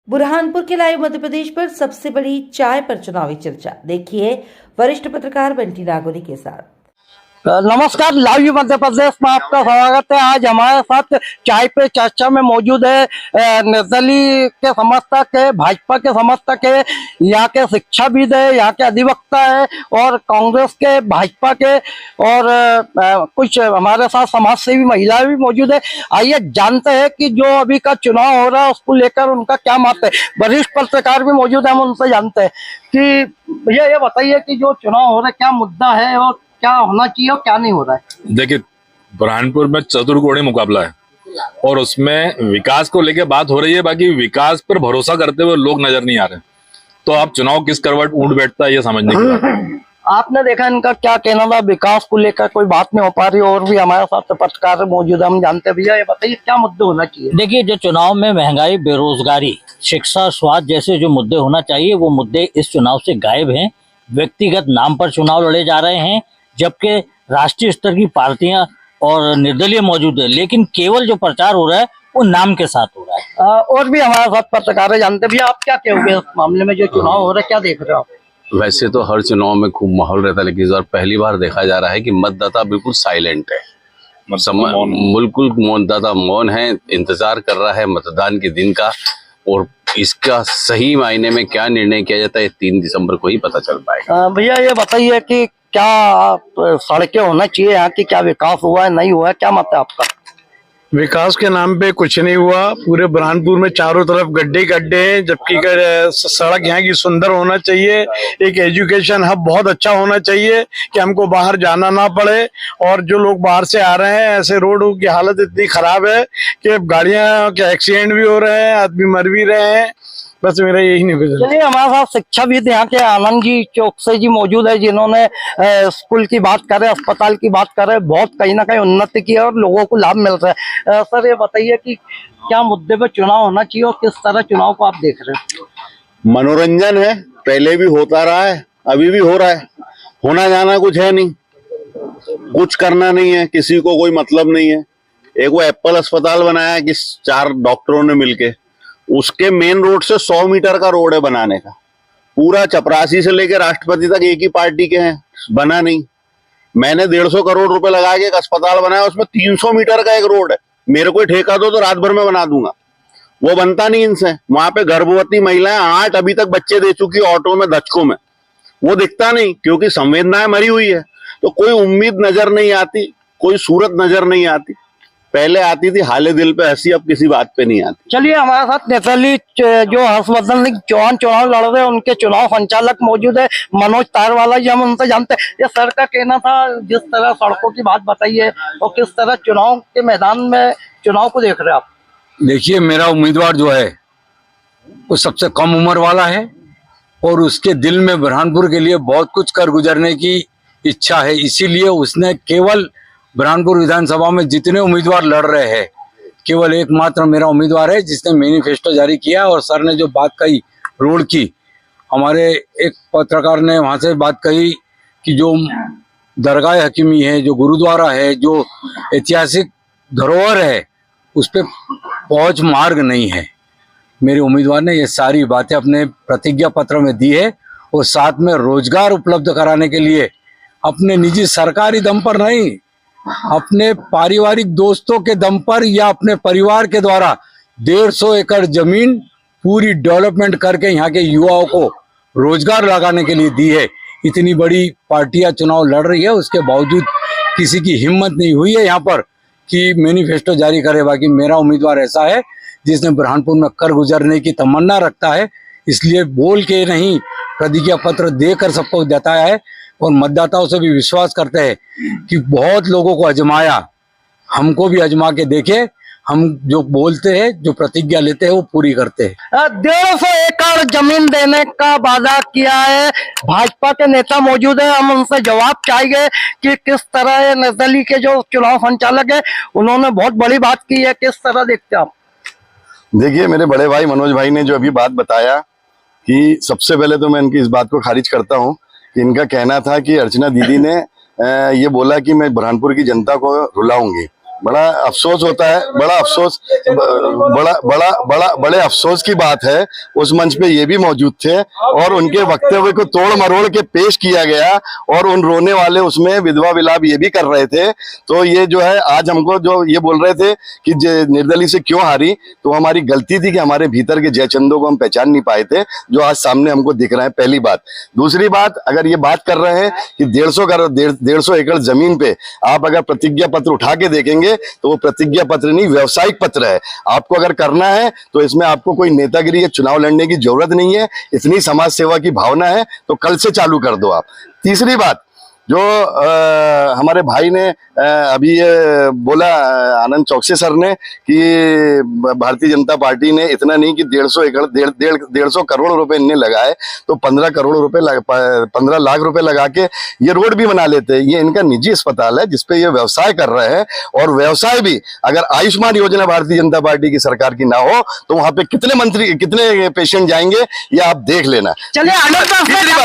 बुरहानपुर के लाइव मध्य प्रदेश पर सबसे बड़ी चाय पर चुनावी चर्चा। देखिए वरिष्ठ पत्रकार बंटी नागोरी के साथ। नमस्कार, लाइव मध्य प्रदेश में आपका स्वागत है। आज हमारे साथ चाय पे चर्चा में मौजूद है निर्दलीय के समर्थक है, भाजपा के समर्थक है, यहाँ के शिक्षाविद है, यहाँ के अधिवक्ता है और कांग्रेस के, भाजपा के और कुछ हमारे साथ समाज सेवी महिलाएं भी मौजूद है। आइए जानते हैं कि जो अभी का चुनाव हो रहा है उसको लेकर उनका क्या मत है। वरिष्ठ पत्रकार भी मौजूद है, हम उनसे जानते हैं कि भैया ये बताइए कि जो चुनाव हो रहा है क्या मुद्दा है और क्या होना चाहिए और क्या नहीं हो रहा है। देखिए, बुरहानपुर में चतुर्कोणीय मुकाबला है और उसमें विकास को लेकर बात हो रही है, बाकी विकास पर भरोसा करते हुए लोग नजर नहीं आ रहे। तो आप चुनाव किस करवट ऊंट बैठता है ये समझने की बात है। आपने देखा इनका क्या कहना था, विकास को लेकर कोई बात नहीं हो पा रही और भी हमारे साथ पत्रकार मौजूद है, हम जानते हैं। भैया ये बताइए क्या मुद्दे होना चाहिए। देखिए, जो चुनाव में महंगाई, बेरोजगारी, शिक्षा, स्वास्थ्य जैसे जो मुद्दे होना चाहिए वो मुद्दे इस चुनाव से गायब हैं। व्यक्तिगत नाम पर चुनाव लड़े जा रहे हैं, जबकि राष्ट्रीय स्तर की पार्टियां और निर्दलीय मौजूद है, लेकिन केवल जो प्रचार हो रहा है वो नाम के साथ हो रहा है। और भी हमारे साथ पत्रकार है, जानते भैया आप क्या कहोगे इस मामले में, जो चुनाव हो रहा है क्या देख रहे हो आप। वैसे तो हर चुनाव में खूब माहौल रहता है, लेकिन इस बार पहली बार देखा जा रहा है कि मतदाता बिल्कुल साइलेंट है, बिल्कुल मतदाता मौन है, इंतजार कर रहा है मतदान के दिन का। और इसका सही मायने में क्या निर्णय किया जाता है 3 दिसंबर को ही पता चल पाएगा। भैया ये बताइए कि क्या सड़कें होना चाहिए यहाँ की, क्या विकास हुआ है नहीं हुआ है, क्या मत है आपका। विकास के नाम पे कुछ नहीं हुआ। पूरे बुरहानपुर में चारों तरफ गड्ढे गड्ढे हैं, जबकि सड़क यहाँ की सुंदर होना चाहिए। एक एजुकेशन हब बहुत अच्छा होना चाहिए कि हमको बाहर जाना ना पड़े। और जो लोग बाहर से आ रहे हैं, ऐसे रोड की हालत इतनी खराब है कि गाड़ियां के एक्सीडेंट भी हो रहे हैं, आदमी मर भी रहे हैं। बस मेरा यही निवेदन। चलिए हमारे साथ शिक्षाविद यहाँ के आनंद जी चौकसे जी मौजूद है, जिन्होंने स्कूल की बात करे, अस्पताल की बात करे, बहुत कहीं ना कहीं उन्नति की है और लोगों को लाभ मिल रहा है। सर ये बताइए कि क्या मुद्दे पे चुनाव होना चाहिए और किस तरह चुनाव को आप देख रहे हैं। मनोरंजन है, पहले भी होता रहा है, अभी भी हो रहा है। होना जाना कुछ है नहीं, कुछ करना नहीं है, किसी को कोई मतलब नहीं है। एक वो एप्पल अस्पताल बनाया कि 4 डॉक्टरों ने मिलके, उसके मेन रोड से 100 मीटर का रोड है बनाने का। पूरा चपरासी से लेकर राष्ट्रपति तक एक ही पार्टी के हैं, बना नहीं। मैंने 150 करोड़ रुपए लगा के एक अस्पताल बनाया, उसमें 300 मीटर का एक रोड है। मेरे को ठेका दो तो रात भर में बना दूंगा, वो बनता नहीं इनसे। वहां पे गर्भवती महिलाएं 8 अभी तक बच्चे दे चुकी ऑटो में, धचकों में, वो दिखता नहीं क्योंकि संवेदनाएं मरी हुई है। तो कोई उम्मीद नजर नहीं आती, कोई सूरत नजर नहीं आती। पहले आती थी हाले दिल पे हंसी, अब किसी बात पे नहीं आती। चलिए हमारे साथ निर्दलीय जो हर्षवर्धन चौहान चुनाव लड़ रहे हैं, उनके चुनाव संचालक मौजूद है मनोज तारवाला जी, हम उनसे जानते हैं। ये सर का कहना था, जिस तरह सड़कों की बात बताइए और किस तरह चुनाव के मैदान में चुनाव को देख रहे हैं आप। देखिए, मेरा उम्मीदवार जो है वो सबसे कम उम्र वाला है और उसके दिल में बुरहानपुर के लिए बहुत कुछ कर गुजरने की इच्छा है। इसीलिए उसने केवल बुरहानपुर विधानसभा में जितने उम्मीदवार लड़ रहे हैं, केवल एकमात्र मेरा उम्मीदवार है जिसने मैनिफेस्टो जारी किया। और सर ने जो बात कही रोड की, हमारे एक पत्रकार ने वहां से बात कही कि जो दरगाह हकीमी है, जो गुरुद्वारा है, जो ऐतिहासिक धरोहर है, उस पर पहुंच मार्ग नहीं है। मेरे उम्मीदवार ने ये सारी बातें अपने प्रतिज्ञा पत्र में दी है और साथ में रोजगार उपलब्ध कराने के लिए अपने निजी सरकारी दम पर नहीं, अपने पारिवारिक दोस्तों के दम पर या अपने परिवार के द्वारा 150 एकड़ जमीन पूरी डेवलपमेंट करके यहाँ के युवाओं को रोजगार लगाने के लिए दी है। इतनी बड़ी पार्टियां चुनाव लड़ रही है, उसके बावजूद किसी की हिम्मत नहीं हुई है यहाँ पर कि मैनिफेस्टो जारी करे। बाकी मेरा उम्मीदवार ऐसा है जिसने बुरहानपुर में कर गुजरने की तमन्ना रखता है, इसलिए बोल के नहीं, प्रतिज्ञा पत्र देकर सबको जताया है। और मतदाताओं से भी विश्वास करते हैं कि बहुत लोगों को आजमाया, हमको भी आजमा के देखे। हम जो बोलते हैं, जो प्रतिज्ञा लेते हैं, वो पूरी करते हैं। 150 एकड़ जमीन देने का वादा किया है। भाजपा के नेता मौजूद है, हम उनसे जवाब चाहेंगे कि किस तरह निर्दलीय के जो चुनाव संचालक है, उन्होंने बहुत बड़ी बात की है, किस तरह देखते हैं आप। देखिए, मेरे बड़े भाई मनोज भाई ने जो अभी बात बताया कि सबसे पहले तो मैं इनकी इस बात को खारिज करता हूँ कि इनका कहना था कि अर्चना दीदी ने ये बोला कि मैं बुरहानपुर की जनता को रुलाऊंगी। बड़ा अफसोस होता है, बड़े अफसोस की बात है। उस मंच पे ये भी मौजूद थे और उनके वक्तव्य को तोड़ मरोड़ के पेश किया गया और उन रोने वाले उसमें विधवा विलाप ये भी कर रहे थे। तो ये जो है आज हमको जो ये बोल रहे थे कि निर्दलीय से क्यों हारी, तो हमारी गलती थी कि हमारे भीतर के जयचंदों को हम पहचान नहीं पाए थे, जो आज सामने हमको दिख रहा है। पहली बात। दूसरी बात, अगर ये बात कर रहे हैं कि 150 एकड़ जमीन पे आप अगर प्रतिज्ञा पत्र उठा के देखेंगे तो वो प्रतिज्ञा पत्र नहीं, व्यवसायिक पत्र है। आपको अगर करना है तो इसमें आपको कोई नेतागिरी या चुनाव लड़ने की जरूरत नहीं है। इतनी समाज सेवा की भावना है तो कल से चालू कर दो आप। तीसरी बात, जो हमारे भाई ने अभी ये बोला, आनंद चौकसी सर ने, कि भारतीय जनता पार्टी ने इतना नहीं कि 150 करोड़ रुपए इनने लगाए तो 15 लाख रुपए लगा के ये रोड भी बना लेते। ये इनका निजी अस्पताल है जिसपे ये व्यवसाय कर रहे हैं, और व्यवसाय भी अगर आयुष्मान योजना भारतीय जनता पार्टी की सरकार की ना हो तो वहां पे कितने पेशेंट जाएंगे ये आप देख लेना।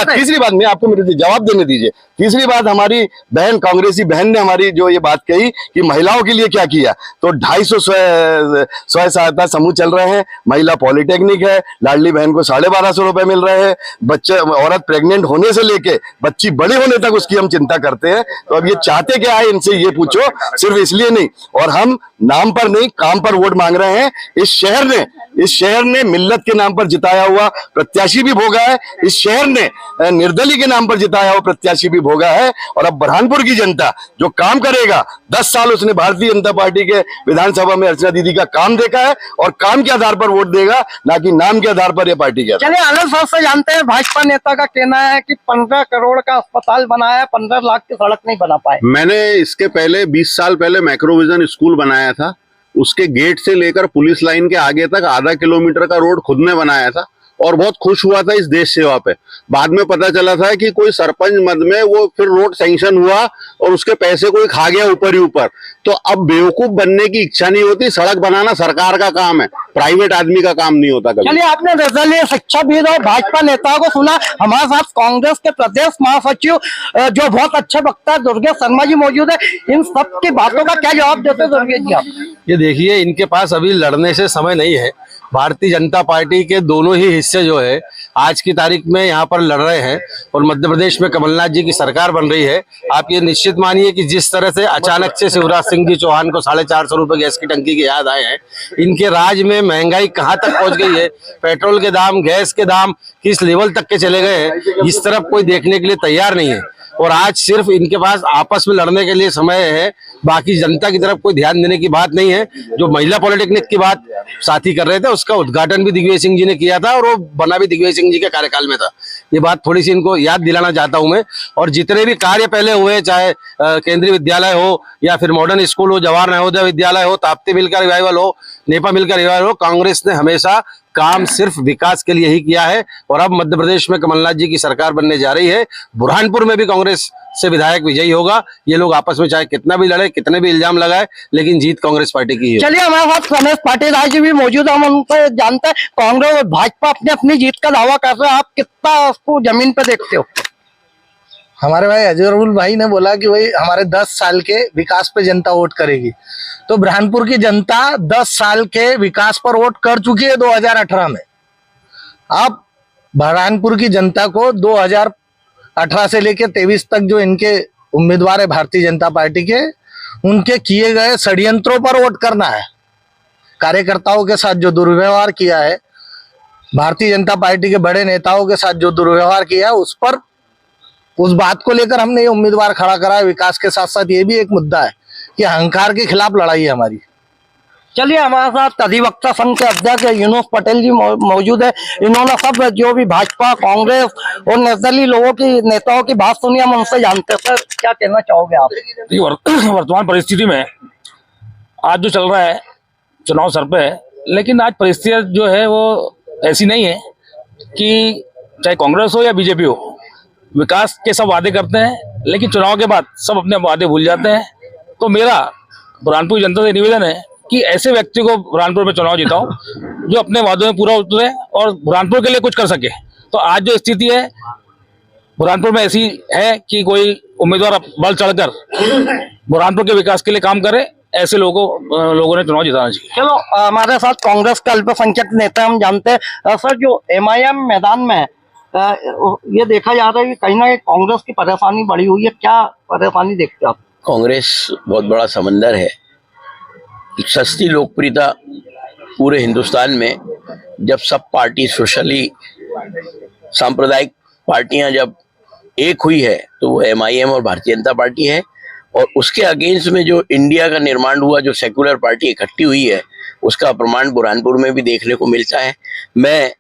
तीसरी बात मैं आपको मेरे जवाब देने दीजिए। तीसरी बात, हमारी बहन, कांग्रेसी बहन ने हमारी जो ये बात कही कि महिलाओं के लिए क्या किया, तो 250 स्वयं सहायता समूह चल रहे हैं, महिला पॉलिटेक्निक है, लाडली बहन को 1250 रुपए मिल रहे हैं, बच्चे, औरत प्रेग्नेंट होने से लेके बच्ची बड़े होने तक उसकी हम चिंता करते हैं। तो अब ये चाहते क्या है, इनसे ये पूछो। सिर्फ इसलिए नहीं, और हम नाम पर नहीं काम पर वोट मांग रहे हैं। इस शहर ने मिल्लत के नाम पर जिताया हुआ प्रत्याशी भी भोगा है, इस शहर ने निर्दलीय के नाम पर जिताया हुआ प्रत्याशी भी भोगा है। और अब बुरहानपुर की जनता जो काम करेगा, 10 साल उसने भारतीय जनता पार्टी के विधानसभा में अर्चना दीदी का काम देखा है और काम के आधार पर वोट देगा, ना कि नाम के आधार पर या पार्टी के आधार। चलिए, आनंद साहब से जानते हैं, भाजपा नेता का कहना है कि 15 करोड़ का अस्पताल बनाया, 15 लाख की सड़क नहीं बना पाए। मैंने इसके पहले 20 साल पहले मैक्रोविजन स्कूल बनाया था। उसके गेट से लेकर पुलिस लाइन के आगे तक आधा किलोमीटर का रोड खुद ने बनाया था और बहुत खुश हुआ था इस देश सेवा पे। बाद में पता चला था कि कोई सरपंच मद में वो फिर रोड सैंक्शन हुआ और उसके पैसे कोई खा गया ऊपर ही ऊपर। तो अब बेवकूफ बनने की इच्छा नहीं होती। सड़क बनाना सरकार का काम है, प्राइवेट आदमी का काम नहीं होता कभी। चलिए, आपने निर्दलीय शिक्षाविद और भाजपा नेताओं को सुना। हमारे साथ कांग्रेस के प्रदेश महासचिव जो बहुत अच्छे वक्ता दुर्गेश शर्मा जी मौजूद है। इन सब की बातों का क्या जवाब देते दुर्गेश जी आप? ये देखिए, इनके पास अभी लड़ने से समय नहीं है। भारतीय जनता पार्टी के दोनों ही हिस्से जो है आज की तारीख में यहाँ पर लड़ रहे हैं और मध्य प्रदेश में कमलनाथ जी की सरकार बन रही है। आप ये निश्चित मानिए कि जिस तरह से अचानक से शिवराज सिंह जी चौहान को 450 रुपए गैस की टंकी की याद आए हैं, इनके राज में महंगाई कहाँ तक पहुंच गई है, पेट्रोल के दाम, गैस के दाम किस लेवल तक के चले गए हैं, इस तरफ कोई देखने के लिए तैयार नहीं है। और आज सिर्फ इनके पास आपस में लड़ने के लिए समय है, बाकी जनता की तरफ कोई ध्यान देने की बात नहीं है। जो महिला पॉलिटेक्निक की बात साथी कर रहे थे, उसका उद्घाटन भी दिग्विजय सिंह जी ने किया था और वो बना भी दिग्विजय सिंह जी के कार्यकाल में था। ये बात थोड़ी सी इनको याद दिलाना चाहता हूं मैं। और जितने भी कार्य पहले हुए, चाहे केंद्रीय विद्यालय हो या फिर मॉडर्न स्कूल हो, जवाहर नवोदय विद्यालय हो, ताप्ती मिल का रिवाइवल हो, नेपा मिल का रिवाइवल हो, कांग्रेस ने हमेशा काम सिर्फ विकास के लिए ही किया है। और अब मध्य प्रदेश में कमलनाथ जी की सरकार बनने जा रही है। बुरहानपुर में भी कांग्रेस से विधायक विजयी होगा। ये लोग आपस में चाहे कितना भी लड़े, कितने भी इल्जाम लगाए, लेकिन जीत कांग्रेस पार्टी की है। चलिए, हमारे साथ रमेश पाटीदार जी भी मौजूद है, हम उनसे जानते हैं कांग्रेस और भाजपा अपनी अपनी जीत का दावा कर रहे हैं। आप कितना उसको जमीन पे देखते हो? हमारे भाई अजहरुल भाई ने बोला कि वही हमारे 10 साल के विकास पे जनता वोट करेगी, तो बुरहानपुर की जनता 10 साल के विकास पर वोट कर चुकी है 2018 में। अब बुरहानपुर की जनता को 2018 से लेकर 23 तक जो इनके उम्मीदवार है भारतीय जनता पार्टी के, उनके किए गए षड्यंत्रों पर वोट करना है। कार्यकर्ताओं के साथ जो दुर्व्यवहार किया है, भारतीय जनता पार्टी के बड़े नेताओं के साथ जो दुर्व्यवहार किया है, उस बात को लेकर हमने ये उम्मीदवार खड़ा करा है। विकास के साथ साथ ये भी एक मुद्दा है कि अहंकार के खिलाफ लड़ाई है हमारी। चलिए, हमारे साथ अधिवक्ता संघ के अध्यक्ष यूनुस पटेल जी मौजूद है। इन्होंने सब जो भी भाजपा, कांग्रेस और निर्दलीय लोगों की नेताओं की बात सुनी, हम उनसे जानते हैं। सर, क्या कहना चाहोगे आप? वर्तमान परिस्थिति में आज जो चल रहा है चुनाव सर पे है, लेकिन आज परिस्थितियां जो है वो ऐसी नहीं है कि चाहे कांग्रेस हो या बीजेपी हो, विकास के सब वादे करते हैं, लेकिन चुनाव के बाद सब अपने वादे भूल जाते हैं। तो मेरा बुरहानपुर की जनता से निवेदन है कि ऐसे व्यक्ति को बुरहानपुर में चुनाव जिताओ जो अपने वादों में पूरा उतरे और बुरहानपुर के लिए कुछ कर सके। तो आज जो स्थिति है बुरहानपुर में ऐसी है कि कोई उम्मीदवार बढ़ चढ़कर बुरहानपुर के विकास के लिए काम करे ऐसे लोगों ने चुनाव जिताना चाहिए। चलो हमारे साथ कांग्रेस का अल्पसंख्यक नेता हम जानते हैं सर, जो एमआईएम मैदान में है, ये देखा जा रहा है कि कहीं ना कहीं कांग्रेस की परेशानी बढ़ी हुई है, क्या परेशानी देखते हैं आप? कांग्रेस बहुत बड़ा समंदर है, सस्ती लोकप्रियता पूरे हिंदुस्तान में। जब सब पार्टी सोशली सांप्रदायिक पार्टियां जब एक हुई है तो वो एमआईएम और भारतीय जनता पार्टी है, और उसके अगेंस्ट में जो इंडिया का निर्माण हुआ, जो सेकुलर पार्टी इकट्ठी हुई है, उसका प्रमाण बुरहानपुर में भी देखने को मिलता है। मैं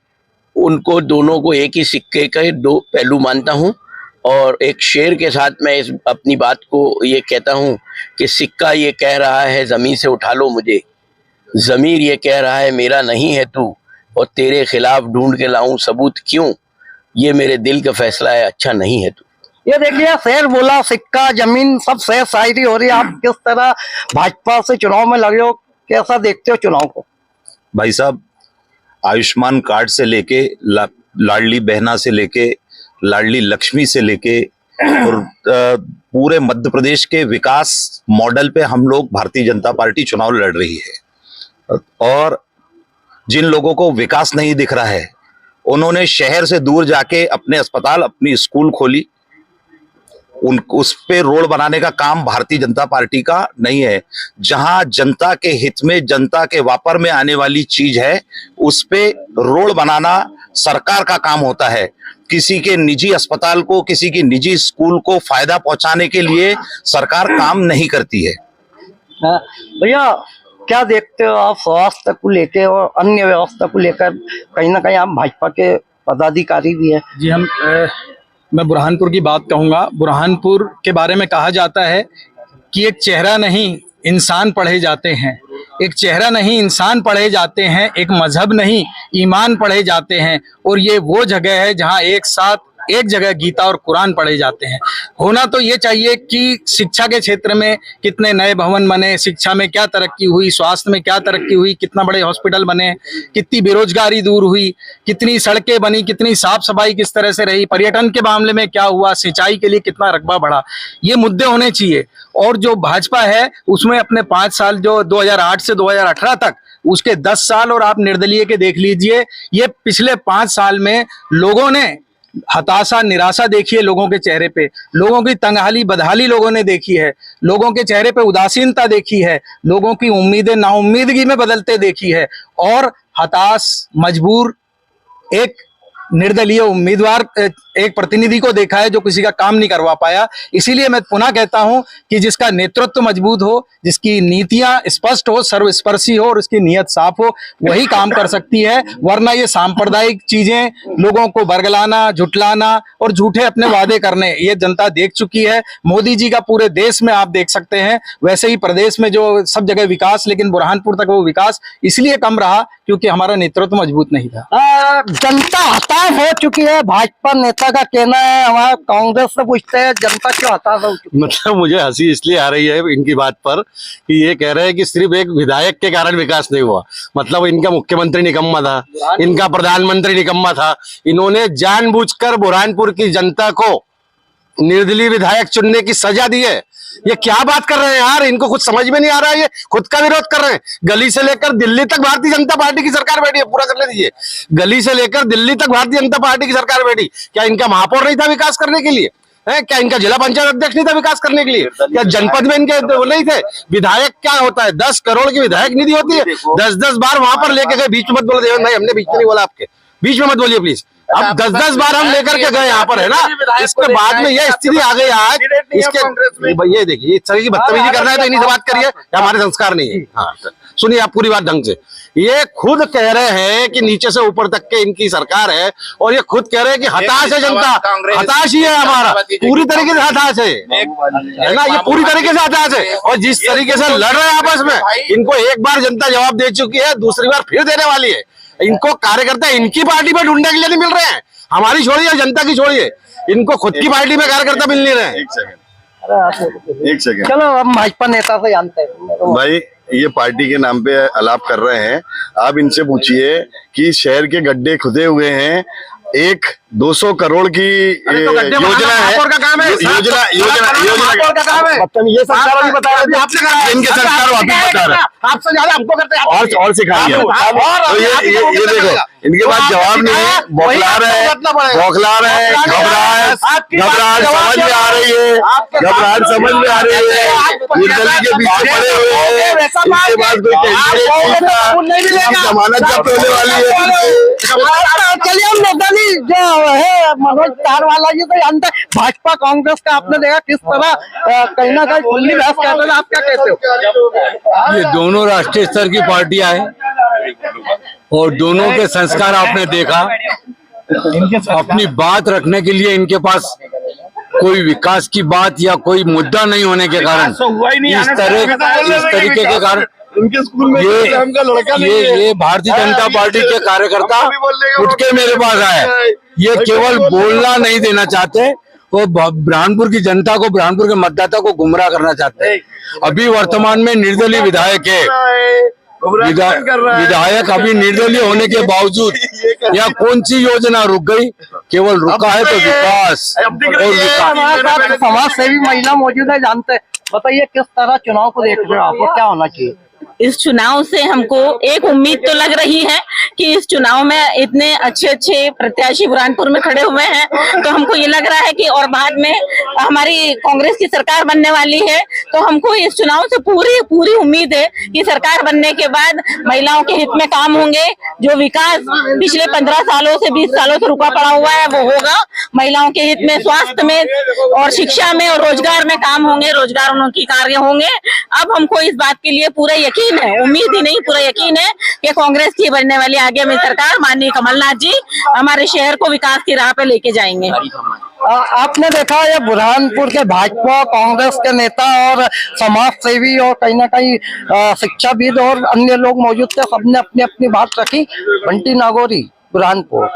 उनको दोनों को एक ही सिक्के के दो पहलू मानता हूं, और एक शेर के साथ मैं इस अपनी बात को ये कहता हूं कि सिक्का ये कह रहा है ज़मीन से उठा लो मुझे, ज़मीर ये कह रहा है मेरा नहीं है तू, और तेरे खिलाफ ढूंढ के लाऊं सबूत क्यों, ये मेरे दिल का फैसला है अच्छा नहीं है तू। ये देखिए, शेर बोला, सिक्का, जमीन, सब शेर शायरी हो रही है। आप किस तरह भाजपा से चुनाव में लगे हो, कैसा देखते हो चुनाव को? भाई साहब, आयुष्मान कार्ड से लेके लाडली बहना से लेके लाडली लक्ष्मी से लेके और पूरे मध्य प्रदेश के विकास मॉडल पे हम लोग भारतीय जनता पार्टी चुनाव लड़ रही है। और जिन लोगों को विकास नहीं दिख रहा है, उन्होंने शहर से दूर जाके अपने अस्पताल, अपनी स्कूल खोली, उस पे रोड बनाने का काम भारतीय जनता पार्टी का नहीं है। जहां जनता के हित में, जनता के वापर में आने वाली चीज है, उस पे रोड बनाना सरकार का काम होता है। किसी के निजी अस्पताल को, किसी की निजी स्कूल को फायदा पहुंचाने के लिए सरकार काम नहीं करती है। भैया, क्या देखते हो आप स्वास्थ्य को लेकर और अन्य व्यवस्था को लेकर? कहीं ना कहीं आप भाजपा के पदाधिकारी भी है। जी, मैं बुरहानपुर की बात कहूंगा। बुरहानपुर के बारे में कहा जाता है कि एक चेहरा नहीं इंसान पढ़े जाते हैं, एक चेहरा नहीं इंसान पढ़े जाते हैं, एक मजहब नहीं ईमान पढ़े जाते हैं, और ये वो जगह है जहां एक साथ एक जगह गीता और कुरान पढ़े जाते हैं। होना तो ये चाहिए कि शिक्षा के क्षेत्र में कितने नए भवन बने, शिक्षा में क्या तरक्की हुई, स्वास्थ्य में क्या तरक्की हुई, कितना बड़े हॉस्पिटल बने, कितनी बेरोजगारी दूर हुई, कितनी सड़कें बनी, कितनी साफ सफाई किस तरह से रही, पर्यटन के मामले में क्या हुआ, सिंचाई के लिए कितना रकबा बढ़ा, ये मुद्दे होने चाहिए। और जो भाजपा है उसमें अपने 5 साल, जो 2008 से 2018 तक, उसके 10 साल और आप निर्दलीय के देख लीजिए, ये पिछले 5 साल में लोगों ने हताशा, निराशा देखी है लोगों के चेहरे पे, लोगों की तंगहाली बदहाली लोगों ने देखी है, लोगों के चेहरे पे उदासीनता देखी है, लोगों की उम्मीदें नाउम्मीदगी में बदलते देखी है, और हताश, मजबूर एक निर्दलीय उम्मीदवार, एक प्रतिनिधि को देखा है जो किसी का काम नहीं करवा पाया। इसीलिए मैं पुनः कहता हूं कि जिसका नेतृत्व मजबूत हो, जिसकी नीतियां स्पष्ट हो, सर्वस्पर्शी हो और उसकी नीयत साफ हो, वही काम कर सकती है। वरना ये सांप्रदायिक चीजें, लोगों को बरगलाना, झुटलाना और झूठे अपने वादे करने, ये जनता देख चुकी है। मोदी जी का पूरे देश में आप देख सकते हैं, वैसे ही प्रदेश में जो सब जगह विकास, लेकिन बुरहानपुर तक वो विकास इसलिए कम रहा क्योंकि हमारा नेतृत्व मजबूत नहीं था। जनता हताश हो चुकी है, भाजपा नेता का कहना है। हमारा कांग्रेस से पूछते हैं, जनता क्यों हताश हो चुकी है? मतलब मुझे हंसी इसलिए आ रही है इनकी बात पर कि ये कह रहे हैं कि सिर्फ एक विधायक के कारण विकास नहीं हुआ। मतलब इनका मुख्यमंत्री निकम्मा था, इनका प्रधानमंत्री निकम्मा था, इन्होंने जानबूझकर बुरहानपुर की जनता को निर्दलीय विधायक चुनने की सजा दी है। ये क्या बात कर रहे हैं यार, इनको कुछ समझ में नहीं आ रहा है। ये खुद का विरोध कर रहे हैं। गली से लेकर दिल्ली तक भारतीय जनता पार्टी की सरकार बैठी है, पूरा करने दीजिए। गली से लेकर दिल्ली तक भारतीय जनता पार्टी की सरकार बैठी। क्या इनका महापौर नहीं था विकास करने के लिए? है क्या इनका जिला पंचायत अध्यक्ष नहीं था विकास करने के लिए? क्या जनपद में इनके नहीं थे? विधायक क्या होता है? 10 करोड़ की विधायक निधि होती है। 10-10 बार वहां पर लेके गए। बीच में मत बोलो देवेंद्र भाई, हमने बीच में नहीं बोला, आपके बीच में मत बोलिए प्लीज। अब 10-10 बार हम लेकर के गए यहाँ पर, है ना। इसके बाद में यह स्थिति आ गई आज। इसके ये देखिए, इस तरह की बदतमीजी करना है तो इन्हीं से बात करिए, हमारे संस्कार नहीं है। हाँ, सुनिए आप पूरी बात ढंग से। ये खुद कह रहे हैं कि नीचे से ऊपर तक के इनकी सरकार है, और ये खुद कह रहे हैं कि हताश है जनता। हताश ही है, हमारा पूरी तरीके से हताश है ना, ये पूरी तरीके से हताश है। और जिस तरीके से लड़ रहे हैं आपस में, इनको एक बार जनता जवाब दे चुकी है, दूसरी बार फिर देने वाली है। इनको कार्यकर्ता इनकी पार्टी में ढूंढने के लिए नहीं मिल रहे हैं, हमारी छोड़िए, जनता की छोड़िए, इनको खुद की पार्टी में कार्यकर्ता मिल नहीं रहे हैं। एक सेकंड, चलो हम भाजपा नेता से जानते हैं। भाई, ये पार्टी के नाम पे आलाप कर रहे हैं। आप इनसे पूछिए कि शहर के गड्ढे खुदे हुए हैं, एक 200 करोड़ की योजना है, ये सरकार अभी बता रहे थे, इनके सरकार वापिस बता रहे आपसे ज्यादा हमको करते हैं और सिखाइए। तो ये देखो, इनके पास जवाब नहीं है, बौखला रहे हैं, घबराहट समझ में आ रही है, निर्दलीय के पीछे पड़े हुए हैं, इनके पास कोई जमानत जब्त होने वाली है। चलिए हम निर्दलीय जो है मनोज तारवाला जी तो जानते हैं, भाजपा कांग्रेस का आपने देखा किस तरह कहीं ना कहीं खुली बहस कर रहे हैं, आप क्या कहते हो? ये दोनों राष्ट्रीय स्तर की पार्टियां हैं और दोनों के संस्कार आपने देखा। अपनी बात रखने के लिए इनके पास कोई विकास की बात या कोई मुद्दा नहीं होने के कारण इस तरीके के कारण ये भारतीय जनता पार्टी के कार्यकर्ता उठ के मेरे पास आए। ये केवल बोलना नहीं देना चाहते, वो बुरहानपुर की जनता को, बुरहानपुर के मतदाता को गुमराह करना चाहते हैं। अभी वर्तमान में निर्दलीय विधायक है, विधायक अभी निर्दलीय होने के बावजूद या कौन सी योजना रुक गई? केवल रुका है तो विकास और विकास। समाज सेवी महिला मौजूद है, जानते हैं, बताइए किस तरह चुनाव को देख रहे हो, आपको क्या होना चाहिए? इस चुनाव से हमको एक उम्मीद तो लग रही है कि इस चुनाव में इतने अच्छे प्रत्याशी बुरहानपुर में खड़े हुए हैं, तो हमको ये लग रहा है कि और बाद में हमारी कांग्रेस की सरकार बनने वाली है, तो हमको इस चुनाव से पूरी उम्मीद है कि सरकार बनने के बाद महिलाओं के हित में काम होंगे। जो विकास पिछले 15 सालों से 20 सालों से रुका पड़ा हुआ है वो होगा। महिलाओं के हित में, स्वास्थ्य में और शिक्षा में और रोजगार में काम होंगे, रोजगार उनकी कार्य होंगे। अब हमको इस बात के लिए पूरा यकीन है, उम्मीद ही नहीं पूरा यकीन है कि कांग्रेस की बनने वाली आगे में सरकार, माननीय कमलनाथ जी हमारे शहर को विकास की राह पे लेके जाएंगे। आपने देखा ये बुरहानपुर के भाजपा कांग्रेस के नेता और समाज सेवी और कहीं ना कहीं शिक्षाविद और अन्य लोग मौजूद थे, सबने अपनी अपनी बात रखी। बंटी नागौरी, बुरहानपुर।